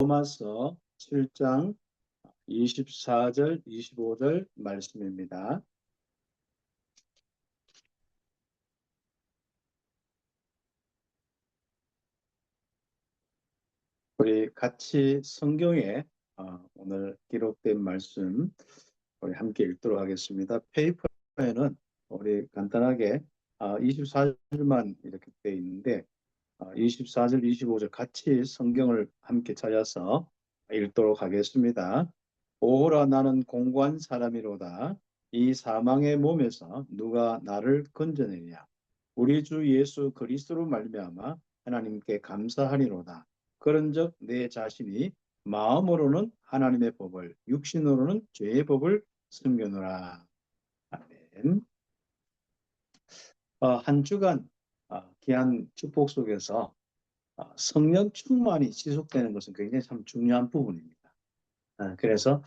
로마서 7장 24절, 25절 말씀입니다. 우리 같이 성경에 오늘 기록된 말씀 우리 함께 읽도록 하겠습니다. 페이퍼에는 우리 간단하게 24절만 이렇게 되어 있는데 24절, 25절 같이 성경을 함께 찾아서 읽도록 하겠습니다. 오호라 나는 공고한 사람이로다. 이 사망의 몸에서 누가 나를 건져내랴. 우리 주 예수 그리스도로 말미암아 하나님께 감사하리로다. 그런즉 내 자신이 마음으로는 하나님의 법을, 육신으로는 죄의 법을 숨겨노라. 아멘. 한 주간 귀한 축복 속에서 성령 충만이 지속되는 것은 굉장히 참 중요한 부분입니다. 그래서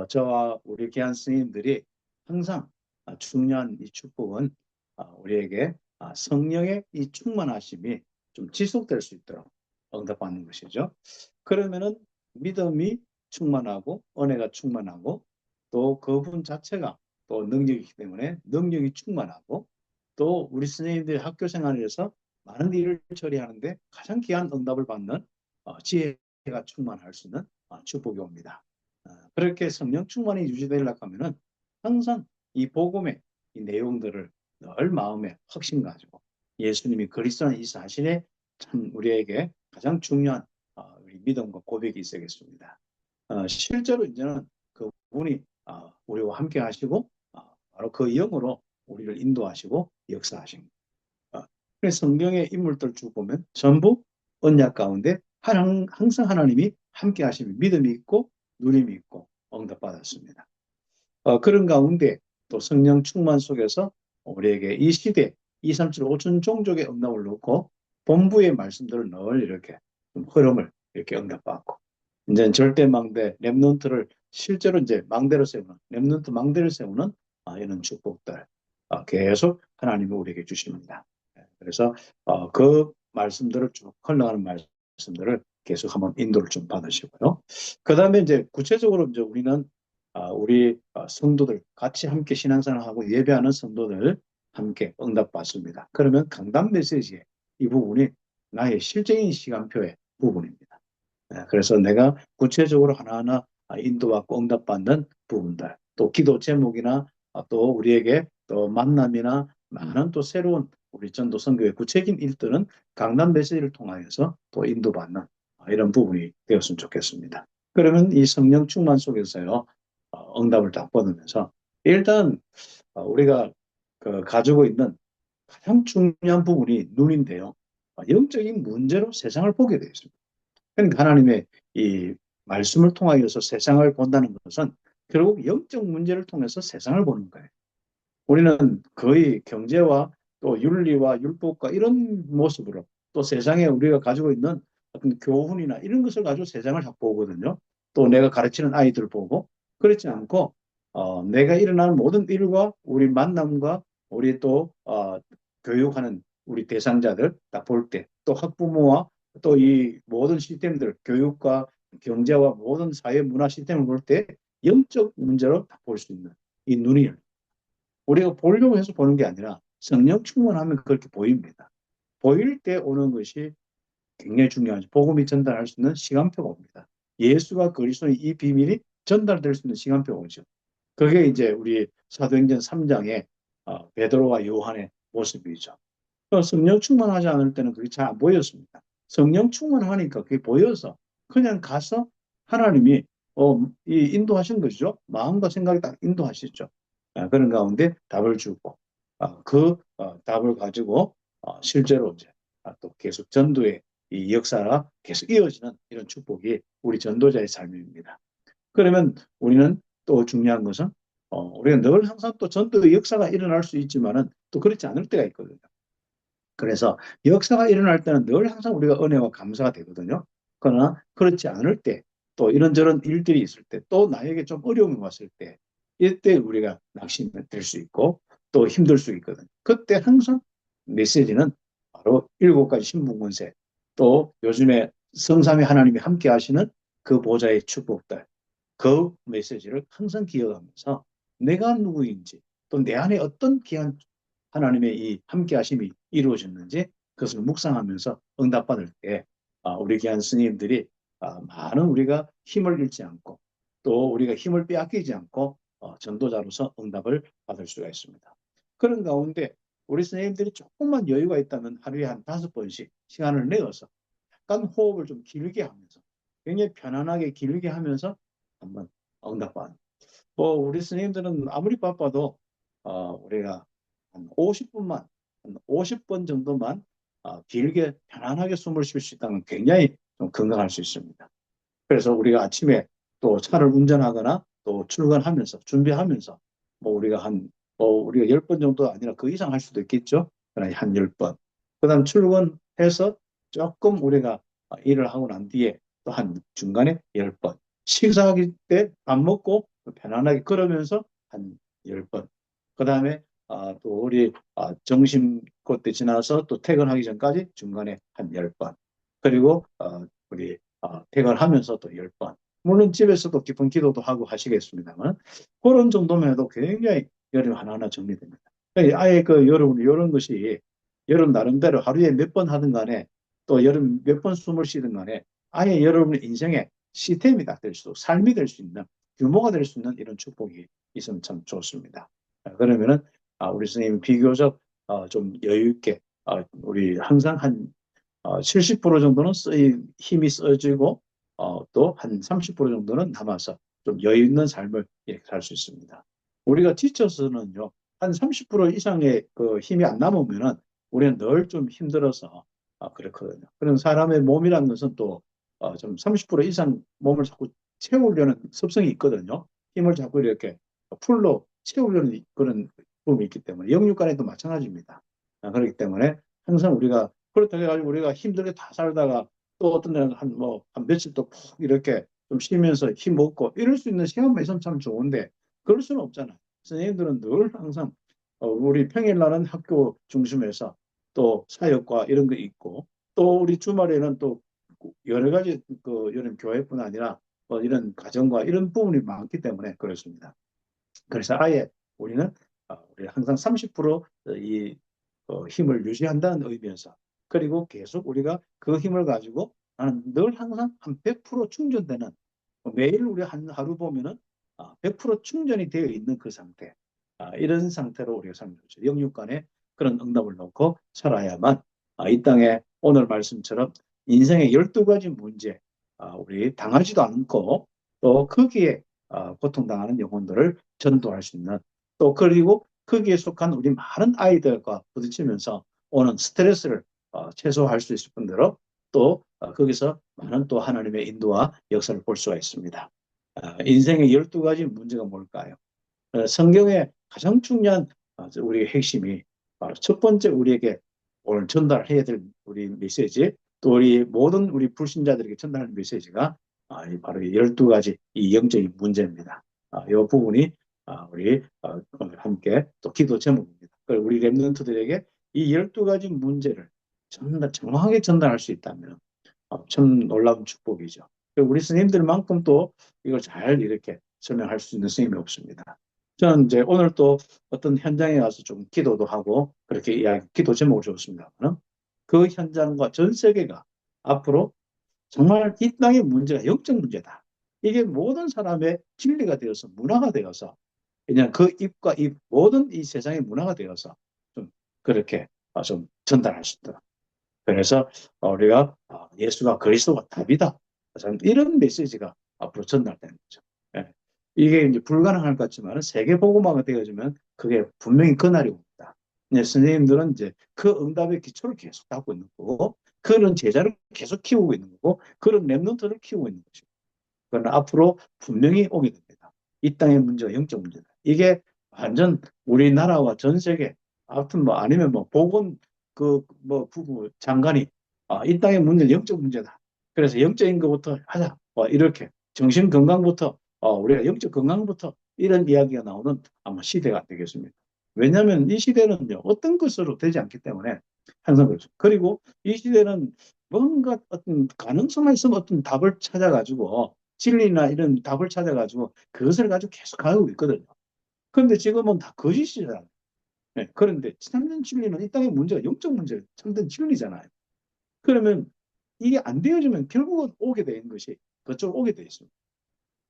저와 우리 귀한 스님들이 항상 중요한 이 축복은 우리에게 성령의 이 충만하심이 좀 지속될 수 있도록 응답받는 것이죠. 그러면은 믿음이 충만하고 은혜가 충만하고 또 그분 자체가 또 능력이기 때문에 능력이 충만하고 또 우리 스님들 학교 생활에서 많은 일을 처리하는데 가장 귀한 응답을 받는 지혜가 충만할 수 있는 축복이 옵니다. 그렇게 성령 충만이 유지되려고 하면은 항상 이 복음의 이 내용들을 늘 마음에 확신 가지고 예수님이 그리스도는 이 사실에 참 우리에게 가장 중요한 우리 믿음과 고백이 있어야겠습니다. 실제로 이제는 그분이 우리와 함께 하시고 바로 그 영으로 우리를 인도하시고 역사하십니다. 그래서 성경의 인물들 쭉 보면 전부 언약 가운데 항상 하나님이 함께 하심이 믿음이 있고 누림이 있고 응답받았습니다. 그런 가운데 또 성령 충만 속에서 우리에게 이 시대 237 5천 종족의 응답을 놓고 본부의 말씀들을 늘 이렇게 좀 흐름을 이렇게 응답받고 이제 절대 망대 렘넌트를 실제로 이제 망대로 세우는 렘넌트 망대를 세우는 이런 축복들 계속 하나님이 우리에게 주십니다. 그래서 그 말씀들을 쭉 흘러가는 말씀들을 계속 한번 인도를 좀 받으시고요. 그 다음에 이제 구체적으로 이제 우리는 우리 성도들 같이 함께 신앙생활하고 예배하는 성도들 함께 응답받습니다. 그러면 강단 메시지의 이 부분이 나의 실제인 시간표의 부분입니다. 그래서 내가 구체적으로 하나하나 인도받고 응답받는 부분들, 또 기도 제목이나 또 우리에게 또 만남이나 많은 또 새로운 우리 전도 선교의 구체적인 일들은 강단 메시지를 통하여서 또 인도받는 이런 부분이 되었으면 좋겠습니다. 그러면 이 성령 충만 속에서요, 응답을 딱 받으면서 일단 우리가 가지고 있는 가장 중요한 부분이 눈인데요. 영적인 문제로 세상을 보게 되어 있습니다. 그러니까 하나님의 이 말씀을 통하여서 세상을 본다는 것은 결국 영적 문제를 통해서 세상을 보는 거예요. 우리는 거의 경제와 또 윤리와 율법과 이런 모습으로 또 세상에 우리가 가지고 있는 어떤 교훈이나 이런 것을 가지고 세상을 보거든요. 또 내가 가르치는 아이들 보고 그렇지 않고 내가 일어나는 모든 일과 우리 만남과 우리 또 교육하는 우리 대상자들 딱 볼 때 또 학부모와 또 이 모든 시스템들 교육과 경제와 모든 사회 문화 시스템을 볼 때 영적 문제로 볼 수 있는 이 눈이 우리가 보려고 해서 보는 게 아니라 성령 충만하면 그렇게 보입니다. 보일 때 오는 것이 굉장히 중요하죠. 복음이 전달할 수 있는 시간표가 옵니다. 예수가 그리스도의 이 비밀이 전달될 수 있는 시간표가 오죠. 그게 이제 우리 사도행전 3장의 베드로와 요한의 모습이죠. 성령 충만하지 않을 때는 그게 잘 안 보였습니다. 성령 충만하니까 그게 보여서 그냥 가서 하나님이 이 인도하신 것이죠. 마음과 생각이 딱 인도하시죠. 그런 가운데 답을 주고 그 답을 가지고 실제로 이제 또 계속 전도의 이 역사가 계속 이어지는 이런 축복이 우리 전도자의 삶입니다. 그러면 우리는 또 중요한 것은 우리가 늘 항상 또 전도의 역사가 일어날 수 있지만은 또 그렇지 않을 때가 있거든요. 그래서 역사가 일어날 때는 늘 항상 우리가 은혜와 감사가 되거든요. 그러나 그렇지 않을 때, 또 이런저런 일들이 있을 때, 또 나에게 좀 어려움이 왔을 때, 이때 우리가 낙심될 수 있고 또 힘들 수 있거든요. 그때 항상 메시지는 바로 7가지 신분권세, 또 요즘에 성삼위 하나님이 함께 하시는 그 보좌의 축복들, 그 메시지를 항상 기억하면서 내가 누구인지 또 내 안에 어떤 귀한 하나님의 이 함께 하심이 이루어졌는지 그것을 묵상하면서 응답받을 때 우리 귀한 스님들이 많은 우리가 힘을 잃지 않고 또 우리가 힘을 빼앗기지 않고 전도자로서 응답을 받을 수가 있습니다. 그런 가운데 우리 스님들이 조금만 여유가 있다면 하루에 한 5번씩 시간을 내어서 약간 호흡을 좀 길게 하면서 굉장히 편안하게 길게 하면서 한번 응답받는. 우리 스님들은 아무리 바빠도 우리가 한 50분만, 한 50번 정도만 길게 편안하게 숨을 쉴 수 있다면 굉장히 좀 건강할 수 있습니다. 그래서 우리가 아침에 또 차를 운전하거나 또 출근하면서 준비하면서 우리가 우리가 10번 정도 아니라 그 이상 할 수도 있겠죠. 그러나 한 10번. 그다음 출근해서 조금 우리가 일을 하고 난 뒤에 또 한 중간에 10번. 식사하기 때 밥 먹고 편안하게 걸으면서 한 10번. 그다음에 또 우리 점심 그때 지나서 또 퇴근하기 전까지 중간에 한 10번. 그리고 우리 퇴근하면서 또 10번. 물론 집에서도 깊은 기도도 하고 하시겠습니다만 그런 정도면 해도 굉장히 여름 하나하나 정리됩니다. 아예 여러분 이런 것이 여러분 나름대로 하루에 몇 번 하든 간에 또 여름 몇 번 숨을 쉬든 간에 아예 여러분의 인생의 시스템이 다 될 수, 삶이 될 수 있는 규모가 될 수 있는 이런 축복이 있으면 참 좋습니다. 그러면은 우리 선생님 비교적 좀 여유 있게 우리 항상 한 70% 정도는 힘이 써지고 또 한 30% 정도는 남아서 좀 여유 있는 삶을 이렇게 살 수 있습니다. 우리가 지쳐서는요, 한 30% 이상의 그 힘이 안 남으면은 우리는 늘 좀 힘들어서 그렇거든요. 그런 사람의 몸이라는 것은 또 좀 30% 이상 몸을 자꾸 채우려는 습성이 있거든요. 힘을 자꾸 이렇게 풀로 채우려는 그런 부분이 있기 때문에 영육간에도 마찬가지입니다. 그렇기 때문에 항상 우리가 그렇다고 해가지고 우리가 힘들게 다 살다가 또 어떤 데는 한 며칠 또 푹 이렇게 좀 쉬면서 힘 먹고 이럴 수 있는 시간만 있으면 참 좋은데 그럴 수는 없잖아요. 선생님들은 늘 항상 우리 평일날은 학교 중심에서 또 사역과 이런 거 있고 또 우리 주말에는 또 여러 가지 이런 교회뿐 아니라 이런 가정과 이런 부분이 많기 때문에 그렇습니다. 그래서 아예 우리는 우리 항상 30%이 힘을 유지한다는 의미에서 그리고 계속 우리가 그 힘을 가지고 나는 늘 항상 한 100% 충전되는 매일 우리 하루 보면은 100% 충전이 되어 있는 그 상태 이런 상태로 우리가 살면 좋죠. 영육간에 그런 응답을 놓고 살아야만 이 땅에 오늘 말씀처럼 인생의 12가지 문제 우리 당하지도 않고 또 거기에 고통당하는 영혼들을 전도할 수 있는 또 그리고 거기에 속한 우리 많은 아이들과 부딪히면서 오는 스트레스를 최소화할 수 있을 뿐더러 또 거기서 많은 또 하나님의 인도와 역사를 볼 수가 있습니다. 인생의 12가지 문제가 뭘까요? 성경의 가장 중요한 우리의 핵심이 바로 첫 번째 우리에게 오늘 전달해야 될 우리 메시지 또 우리 모든 우리 불신자들에게 전달하는 메시지가 바로 12가지 이 영적인 문제입니다. 이 부분이 우리 오늘 함께 또 기도 제목입니다. 우리 랩런트들에게 이 12가지 문제를 정확하게 전달할 수 있다면 참 놀라운 축복이죠. 우리 스님들만큼 또 이걸 잘 이렇게 설명할 수 있는 스님이 없습니다. 저는 이제 오늘 또 어떤 현장에 가서 좀 기도도 하고 그렇게 기도 제목을 줬습니다만 그 현장과 전 세계가 앞으로 정말 이 땅의 문제가 영적 문제다. 이게 모든 사람의 진리가 되어서 문화가 되어서 그냥 그 입과 입 모든 이 세상의 문화가 되어서 좀 그렇게 좀 전달할 수 있도록 그래서 우리가 예수가 그리스도가 답이다. 이런 메시지가 앞으로 전달되는 거죠. 예. 이게 이제 불가능할 것 같지만 세계 복음화가 되어지면 그게 분명히 그날이 옵니다. 네, 선생님들은 이제 그 응답의 기초를 계속 닦고 있는 거고 그런 제자를 계속 키우고 있는 거고 그런 랩런트를 키우고 있는 것이고 그러나 앞으로 분명히 오게 됩니다. 이 땅의 문제가 영적 문제다. 이게 완전 우리나라와 전 세계 아무튼 아니면 보건 부부 장관이 이 땅의 문제는 영적 문제다. 그래서 영적인 것부터 하자. 이렇게 정신 건강부터 우리가 영적 건강부터 이런 이야기가 나오는 아마 시대가 되겠습니다. 왜냐하면 이 시대는요 어떤 것으로 되지 않기 때문에 항상 그렇죠. 그리고 이 시대는 뭔가 어떤 가능성만 있으면 어떤 답을 찾아가지고 진리나 이런 답을 찾아가지고 그것을 가지고 계속 가고 있거든요. 그런데 지금은 다 거짓이잖아요. 네, 그런데 참된 진리는 이 땅의 문제가 영적 문제가 참된 진리잖아요. 그러면 이게 안 되어지면 결국은 오게 되는 것이 그쪽으로 오게 돼 있습니다.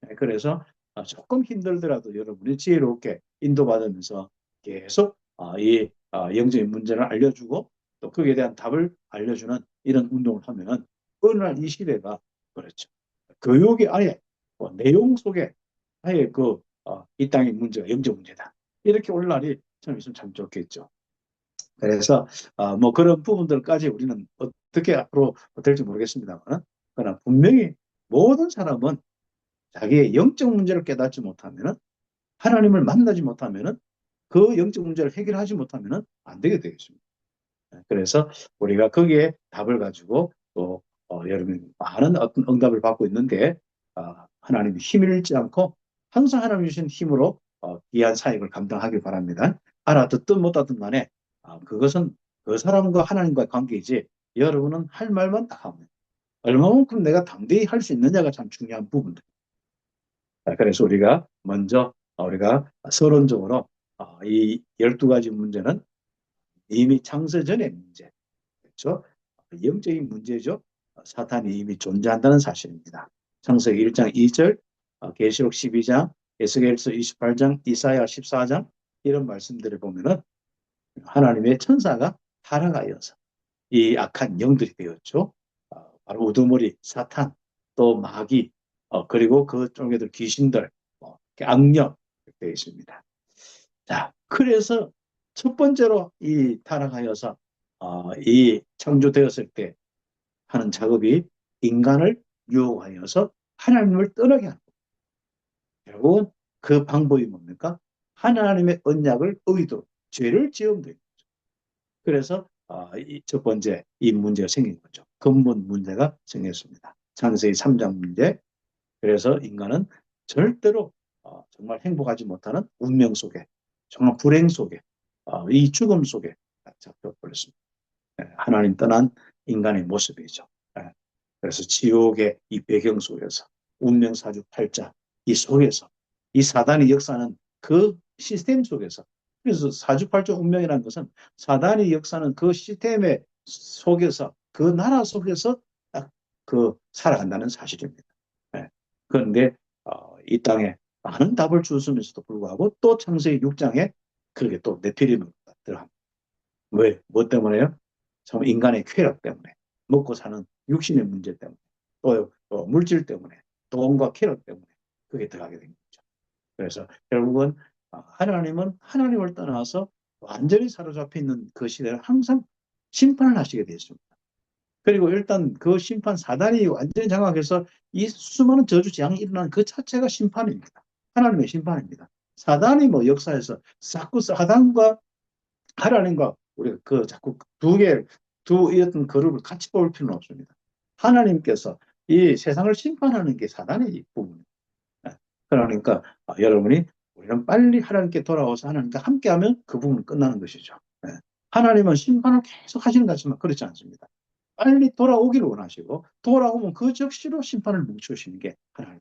네, 그래서 조금 힘들더라도 여러분이 지혜롭게 인도받으면서 계속 이 영적인 문제를 알려주고 또 거기에 대한 답을 알려주는 이런 운동을 하면은 어느 날 이 시대가 그렇죠. 교육이 아예 내용 속에 아예 이 땅의 문제가 영적 문제다. 이렇게 올 날이 참 있으면 참 좋겠죠. 그래서 뭐 그런 부분들까지 우리는 어떻게 앞으로 될지 모르겠습니다만, 그러나 분명히 모든 사람은 자기의 영적 문제를 깨닫지 못하면은 하나님을 만나지 못하면은 그 영적 문제를 해결하지 못하면은 안 되게 되겠습니다. 그래서 우리가 거기에 답을 가지고 또 여러분 많은 어떤 응답을 받고 있는데 하나님이 힘을 잃지 않고 항상 하나님 주신 힘으로 귀한 사역을 감당하길 바랍니다. 알아듣든 못하든 간에 그것은 그 사람과 하나님과의 관계이지 여러분은 할 말만 딱 하면 얼마만큼 내가 담대히 할 수 있느냐가 참 중요한 부분입니다. 그래서 우리가 먼저 우리가 서론적으로 이 12가지 문제는 이미 창세 전의 문제, 그렇죠? 영적인 문제죠. 사탄이 이미 존재한다는 사실입니다. 창세기 1장 2절, 계시록 12장, 에스겔서 28장, 이사야 14장 이런 말씀들을 보면은 하나님의 천사가 타락하여서 이 악한 영들이 되었죠. 바로 우두머리, 사탄, 또 마귀, 그리고 그 쪽에들 귀신들, 악령 되어 있습니다. 자, 그래서 첫 번째로 이 타락하여서 이 창조되었을 때 하는 작업이 인간을 유혹하여서 하나님을 떠나게 하는 거예요. 결국은 그 방법이 뭡니까? 하나님의 언약을 어기도록 죄를 지으면 돼요. 그래서 첫 번째 이 문제가 생긴 거죠. 근본 문제가 생겼습니다. 창세기 3장 문제. 그래서 인간은 절대로 정말 행복하지 못하는 운명 속에, 정말 불행 속에, 이 죽음 속에 잡혀버렸습니다. 하나님 떠난 인간의 모습이죠. 그래서 지옥의 이 배경 속에서 운명사주팔자 이 속에서 이 사단이 역사하는 그 시스템 속에서, 그래서 사주팔자 운명이라는 것은 사단이 역사하는 그 시스템의 속에서 그 나라 속에서 딱 살아간다는 사실입니다. 그런데 이 땅에 많은 답을 주었으면서도 불구하고 또 창세기 6장에 그게 또 네피림으로 들어갑니다. 왜? 뭐 때문에요? 참 인간의 쾌락 때문에, 먹고 사는 육신의 문제 때문에, 또 물질 때문에, 돈과 쾌락 때문에 그게 들어가게 된 거죠. 그래서 결국은 하나님은 하나님을 떠나서 완전히 사로잡혀 있는 그 시대를 항상 심판을 하시게 되었습니다. 그리고 일단 그 심판 사단이 완전히 장악해서 이 수많은 저주 재앙이 일어나는 그 자체가 심판입니다. 하나님의 심판입니다. 사단이 뭐 역사에서 자꾸 사단과 하나님과 우리가 자꾸 두 어떤 그룹을 같이 볼 필요는 없습니다. 하나님께서 이 세상을 심판하는 게 사단의 부분입니다. 그러니까 여러분이 우리는 빨리 하나님께 돌아와서 하나님과 함께하면 그 부분은 끝나는 것이죠. 하나님은 심판을 계속 하시는 것 같지만 그렇지 않습니다. 빨리 돌아오기를 원하시고 돌아오면 그 즉시로 심판을 멈추시는 게 하나님.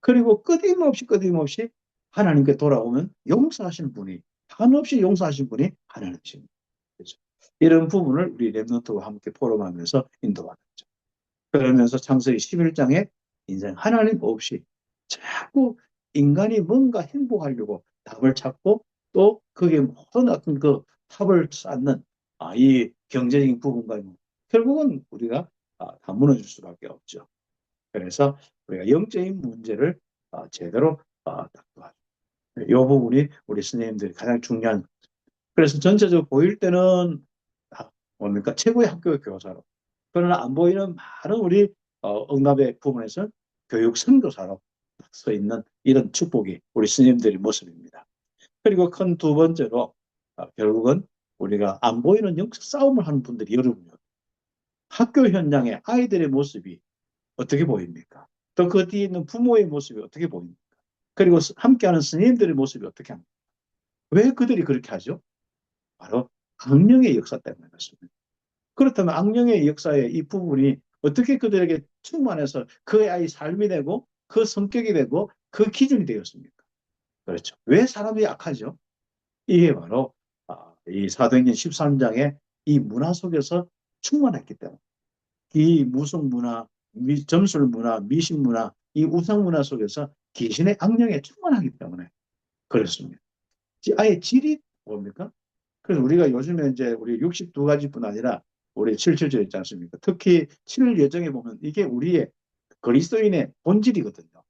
그리고 끊임없이 하나님께 돌아오면 용서하시는 분이, 한없이 용서하시는 분이 하나님이십니다. 그렇죠? 이런 부분을 우리 랩런트와 함께 포럼하면서 인도받았죠. 그러면서 창세기 11장에 인생 하나님 없이 자꾸 인간이 뭔가 행복하려고 답을 찾고 또 그게 모든 어떤 그 답을 찾는 이 경제적인 부분과 결국은 우리가 다 무너질 수밖에 없죠. 그래서 우리가 영적인 문제를 제대로 도와줘. 이 부분이 우리 스님들이 가장 중요한. 그래서 전체적으로 보일 때는 뭡니까? 최고의 학교 교사로. 그러나 안 보이는 많은 우리 응답의 부분에서 교육 선교사로 서 있는 이런 축복이 우리 스님들의 모습입니다. 그리고 큰 두 번째로 결국은 우리가 안 보이는 영적 싸움을 하는 분들이 여러분이요. 학교 현장에 아이들의 모습이 어떻게 보입니까? 또 그 뒤에 있는 부모의 모습이 어떻게 보입니까? 그리고 함께하는 스님들의 모습이 어떻게 합니까? 왜 그들이 그렇게 하죠? 바로 강령의 역사 때문에 그렇습니다. 그렇다면 악령의 역사의 이 부분이 어떻게 그들에게 충만해서 그 아이 삶이 되고 그 성격이 되고 그 기준이 되었습니까? 그렇죠. 왜 사람이 악하죠? 이게 바로 이 사도행전 13장의 이 문화 속에서 충만했기 때문에 이 무속 문화, 점술 문화, 미신 문화, 이 우상 문화 속에서 귀신의 악령에 충만하기 때문에 그렇습니다. 아예 질이 뭡니까? 그래서 우리가 요즘에 이제 우리 62가지뿐 아니라 우리 77절 있지 않습니까? 특히 7일 예정에 보면 이게 우리의 그리스도인의 본질이거든요.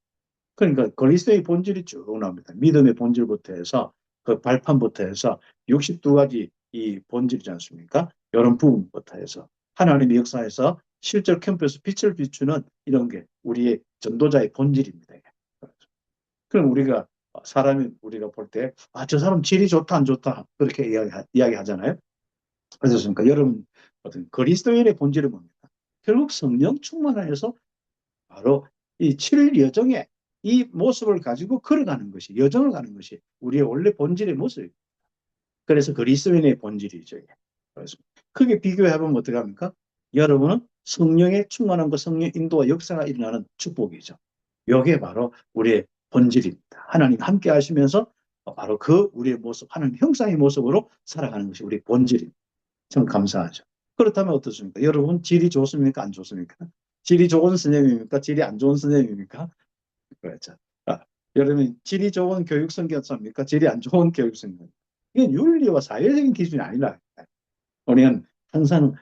그러니까 그리스도의 본질이 쭉 나옵니다. 믿음의 본질부터 해서 그 발판부터 해서 62가지 이 본질이지 않습니까? 이런 부분부터 해서 하나님의 역사에서 실제로 캠프에서 빛을 비추는 이런 게 우리의 전도자의 본질입니다. 그럼 우리가 사람이 우리가 볼 때, 저 사람 질이 좋다, 안 좋다, 그렇게 이야기하잖아요. 그렇습니까? 여러분, 어떤 그리스도인의 본질은 뭡니까? 결국 성령 충만하여서 바로 이 7일 여정에 이 모습을 가지고 걸어가는 것이, 여정을 가는 것이 우리의 원래 본질의 모습입니다. 그래서 그리스도인의 본질이죠. 그래서 크게 비교해보면 어떻게 합니까? 여러분은 성령의 충만한 것, 성령 인도와 역사가 일어나는 축복이죠. 이게 바로 우리의 본질입니다. 하나님 함께 하시면서 바로 그 우리의 모습, 하나님 형상의 모습으로 살아가는 것이 우리 본질입니다. 참 감사하죠. 그렇다면 어떻습니까? 여러분 질이 좋습니까? 안 좋습니까? 질이 좋은 선생님입니까? 질이 안 좋은 선생님입니까? 그렇죠. 아, 여러분 질이 좋은 교육선교사입니까? 질이 안 좋은 교육선교사. 이건 윤리와 사회적인 기준이 아니라 우리는 항상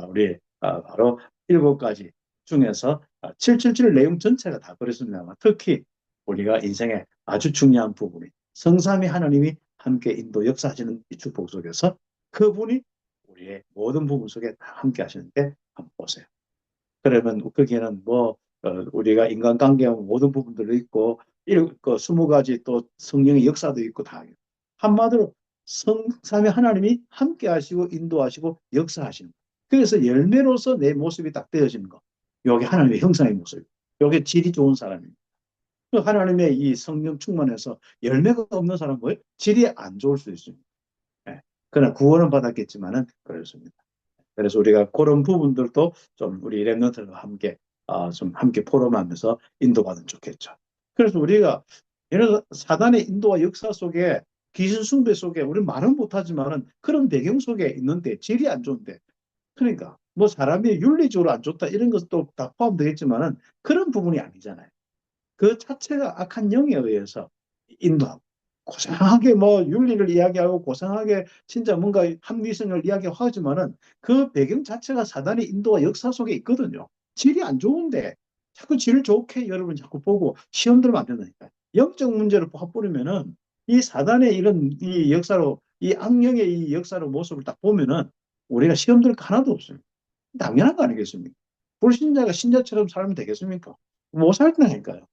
우리 바로 7가지 중에서 777 내용 전체가 다 그렇습니다만 특히 우리가 인생의 아주 중요한 부분이 성삼위 하나님이 함께 인도 역사하시는 이 축복 속에서 그분이 우리의 모든 부분 속에 다 함께 하시는데 한번 보세요. 그러면 거기에는 뭐 우리가 인간관계와 모든 부분들도 있고 20가지 또 성령의 역사도 있고 다 한마디로 성삼위 하나님이 함께 하시고 인도하시고 역사하시는 거. 그래서 열매로서 내 모습이 딱 되어지는 거. 이게 하나님의 형상의 모습. 이게 질이 좋은 사람입니다. 그 하나님의 이 성령 충만해서 열매가 없는 사람은 뭐예요? 질이 안 좋을 수 있습니다. 예. 그러나 구원은 받았겠지만은 그렇습니다. 그래서 우리가 그런 부분들도 좀 우리 랩런트들과 함께 좀 함께 포럼하면서 인도받으면 좋겠죠. 그래서 우리가 예를 들어 사단의 인도와 역사 속에 귀신 숭배 속에 우리 말은 못하지만은 그런 배경 속에 있는데 질이 안 좋은데 그러니까 뭐 사람이 윤리적으로 안 좋다 이런 것도 다 포함되겠지만은 그런 부분이 아니잖아요. 그 자체가 악한 영에 의해서 인도하고 고상하게 뭐 윤리를 이야기하고 고상하게 진짜 뭔가 합리성을 이야기하고 하지만은 그 배경 자체가 사단의 인도와 역사 속에 있거든요. 질이 안 좋은데 자꾸 질 좋게 여러분 자꾸 보고 시험 들면 안 된다니까요. 영적 문제를 버리면은 이 사단의 이런 이 역사로 이 악령의 이 역사로 모습을 딱 보면은 우리가 시험 들거 하나도 없습니다. 당연한 거 아니겠습니까? 불신자가 신자처럼 살면 되겠습니까? 못 살다니까요.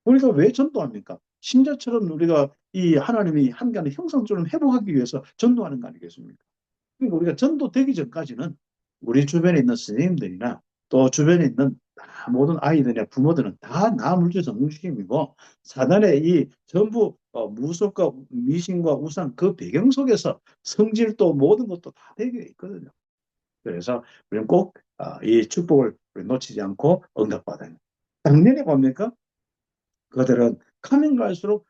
우리가 왜 전도합니까? 신자처럼 우리가 이 하나님이 함께하는 형상처럼 회복하기 위해서 전도하는 거 아니겠습니까? 그러니까 우리가 전도되기 전까지는 우리 주변에 있는 선생님들이나 또 주변에 있는 모든 아이들이나 부모들은 다 나물질 성중심이고 사단의 이 전부 무속과 미신과 우상 그 배경 속에서 성질도 모든 것도 다 배경에 있거든요. 그래서 우리는 꼭 이 축복을 놓치지 않고 응답받아야 합니다. 작년에 뭡니까? 그들은 가면 갈수록